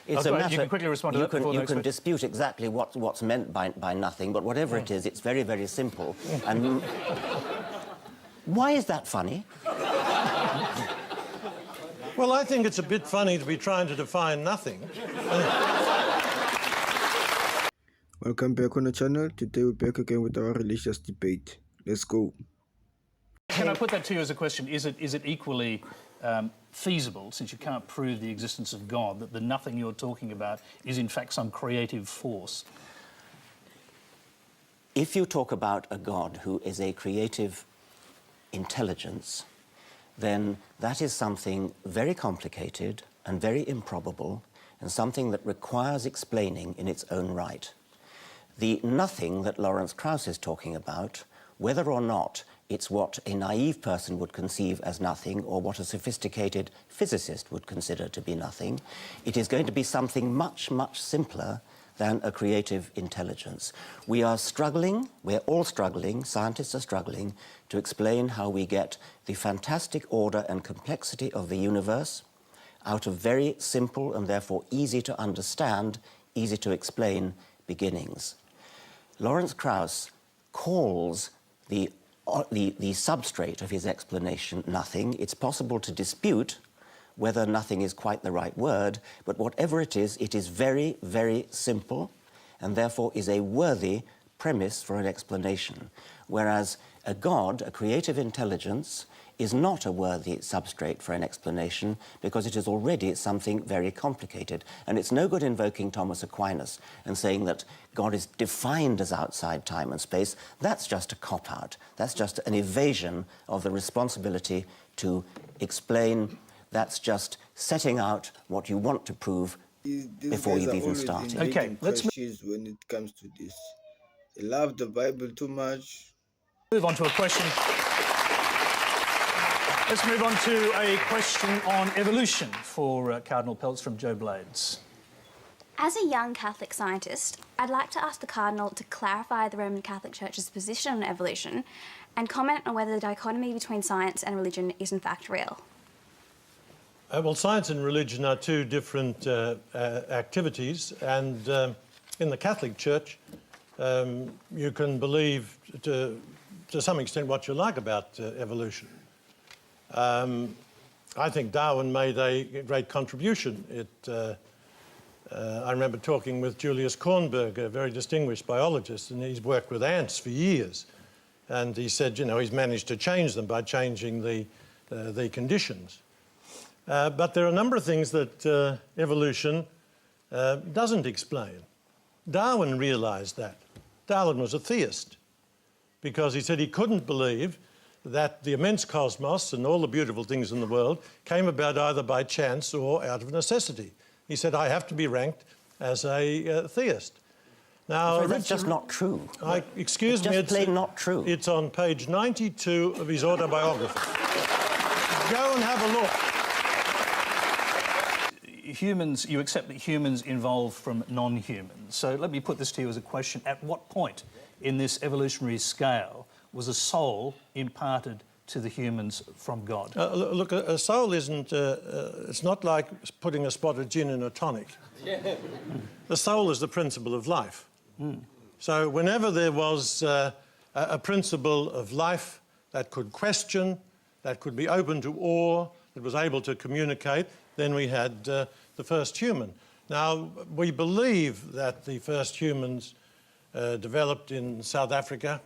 It's a matter... You can quickly respond to that before you can dispute exactly what's meant by nothing, but whatever it is, it's very, very simple. And why is that funny? Well, I think it's a bit funny to be trying to define nothing. Welcome back on the channel. Today we're back again with our religious debate. Let's go. Can I put that to you as a question? Is it equally feasible, since you can't prove the existence of God, that the nothing you're talking about is in fact some creative force? If you talk about a God who is a creative intelligence, then that is something very complicated and very improbable, and something that requires explaining in its own right. The nothing that Lawrence Krauss is talking about, whether or not it's what a naive person would conceive as nothing or what a sophisticated physicist would consider to be nothing, it is going to be something much, much simpler than a creative intelligence. We are struggling, we're all struggling, scientists are struggling, to explain how we get the fantastic order and complexity of the universe out of very simple and therefore easy to understand, easy to explain beginnings. Lawrence Krauss calls the substrate of his explanation nothing. It's possible to dispute whether nothing is quite the right word, but whatever it is very, very simple and therefore is a worthy premise for an explanation. Whereas a God, a creative intelligence, is not a worthy substrate for an explanation because it is already something very complicated. And it's no good invoking Thomas Aquinas and saying that God is defined as outside time and space. That's just a cop-out. That's just an evasion of the responsibility to explain. That's just setting out what you want to prove before you've even started. Okay, let's when it comes to this. They love the Bible too much. Move on to a question. Let's move on to a question on evolution for Cardinal PeLL from Joe Blades. As a young Catholic scientist, I'd like to ask the Cardinal to clarify the Roman Catholic Church's position on evolution and comment on whether the dichotomy between science and religion is in fact real. Well, science and religion are two different activities, and in the Catholic Church, you can believe to some extent what you like about evolution. I think Darwin made a great contribution. I remember talking with Julius Kornberg, a very distinguished biologist, and he's worked with ants for years. And he said, you know, he's managed to change them by changing the conditions. But there are a number of things that evolution doesn't explain. Darwin realised that. Darwin was a theist because he said he couldn't believe that the immense cosmos and all the beautiful things in the world came about either by chance or out of necessity. He said, I have to be ranked as a theist. Now, that's just not true. Excuse me, it's plain not true. It's on page 92 of his autobiography. Go and have a look. Humans, you accept that humans evolved from non-humans. So let me put this to you as a question. At what point in this evolutionary scale was a soul imparted to the humans from God? Look, a soul isn't... it's not like putting a spot of gin in a tonic. The soul is the principle of life. So whenever there was a principle of life that could question, that could be open to awe, that was able to communicate, then we had the first human. Now, we believe that the first humans developed in South Africa.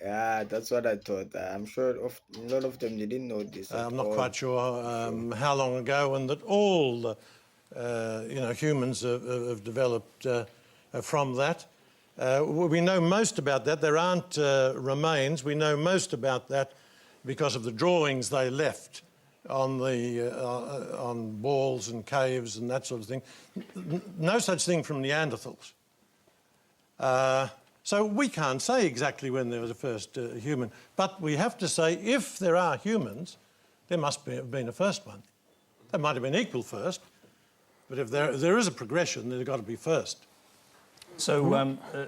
Yeah, that's what I thought. I'm sure a lot of them didn't know this. I'm not quite sure how long ago, and that all humans have developed from that. We know most about that. There aren't remains. We know most about that because of the drawings they left on walls and caves and that sort of thing. No such thing from Neanderthals. So we can't say exactly when there was a first human, but we have to say if there are humans, there must have been a first one. There might have been equal first, but if there is a progression, there's got to be first. So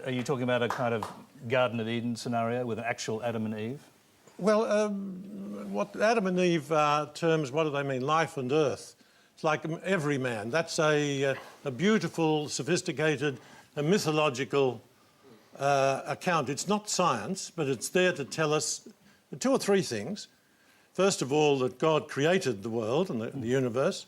are you talking about a kind of Garden of Eden scenario with an actual Adam and Eve? Well, what Adam and Eve are terms, what do they mean? Life and earth. It's like every man. That's a beautiful, sophisticated, mythological account. It's not science, but it's there to tell us two or three things. First of all, that God created the world and the universe.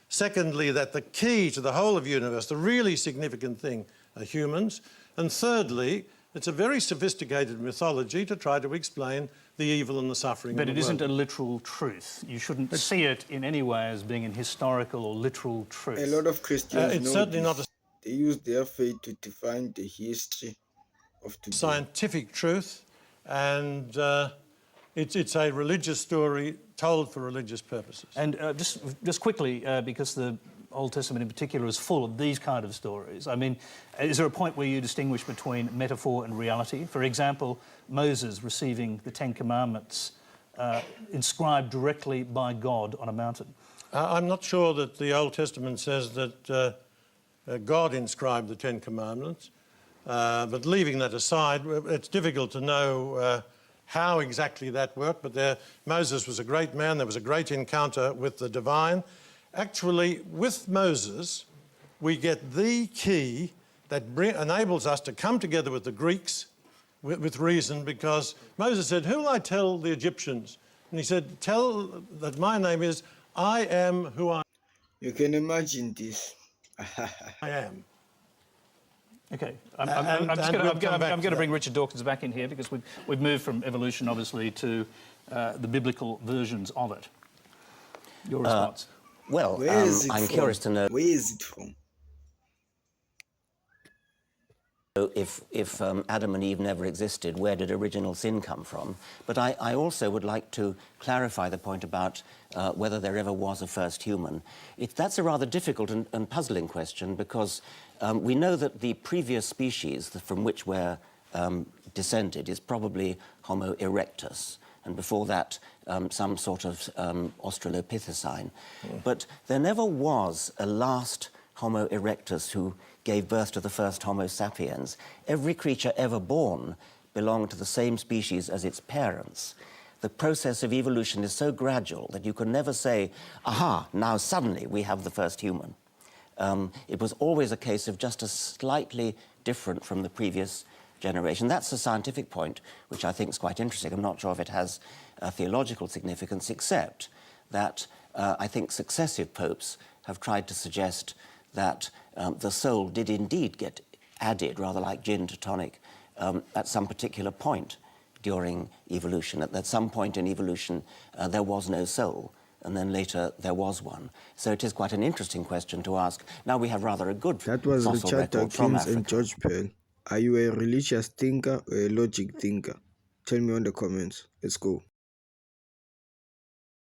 Secondly, that the key to the whole of the universe, the really significant thing, are humans. And thirdly, it's a very sophisticated mythology to try to explain the evil and the suffering But of the it world. isn't a literal truth. You shouldn't see it in any way as being an historical or literal truth. A lot of Christians it's know certainly this. not a They use their faith to define the history of today. scientific truth, and it's a religious story told for religious purposes. And just quickly, because the Old Testament in particular is full of these kind of stories, I mean, is there a point where you distinguish between metaphor and reality? For example, Moses receiving the Ten Commandments inscribed directly by God on a mountain. I'm not sure that the Old Testament says that God inscribed the Ten Commandments, but leaving that aside, it's difficult to know how exactly that worked, but Moses was a great man. There was a great encounter with the divine. Actually, with Moses, we get the key that enables us to come together with the Greeks with reason, because Moses said, "Who will I tell the Egyptians?" And he said, "Tell that my name is I am who I You can imagine this. am." Okay, And I'm we'll come back going to to bring that. Richard Dawkins back in here, because we've moved from evolution, obviously, to the biblical versions of it. Your response? Well, Where is it I'm from? curious to know Where is it from? if Adam and Eve never existed, where did original sin come from? But I also would like to clarify the point about whether there ever was a first human. That's a rather difficult and puzzling question, because we know that the previous species from which we're descended is probably Homo erectus, and before that some sort of Australopithecine. But there never was a last Homo erectus who gave birth to the first Homo sapiens. Every creature ever born belonged to the same species as its parents. The process of evolution is so gradual that you can never say, aha, now suddenly we have the first human. It was always a case of just a slightly different from the previous generation. That's a scientific point, which I think is quite interesting. I'm not sure if it has theological significance, except that I think successive popes have tried to suggest that the soul did indeed get added, rather like gin to tonic, at some particular point during evolution. At some point in evolution, there was no soul, and then later there was one. So it is quite an interesting question to ask. Now we have rather a good That was fossil Richard record from Dawkins Africa. and George PeLL. Are you a religious thinker or a logic thinker? Tell me on the comments. Let's go.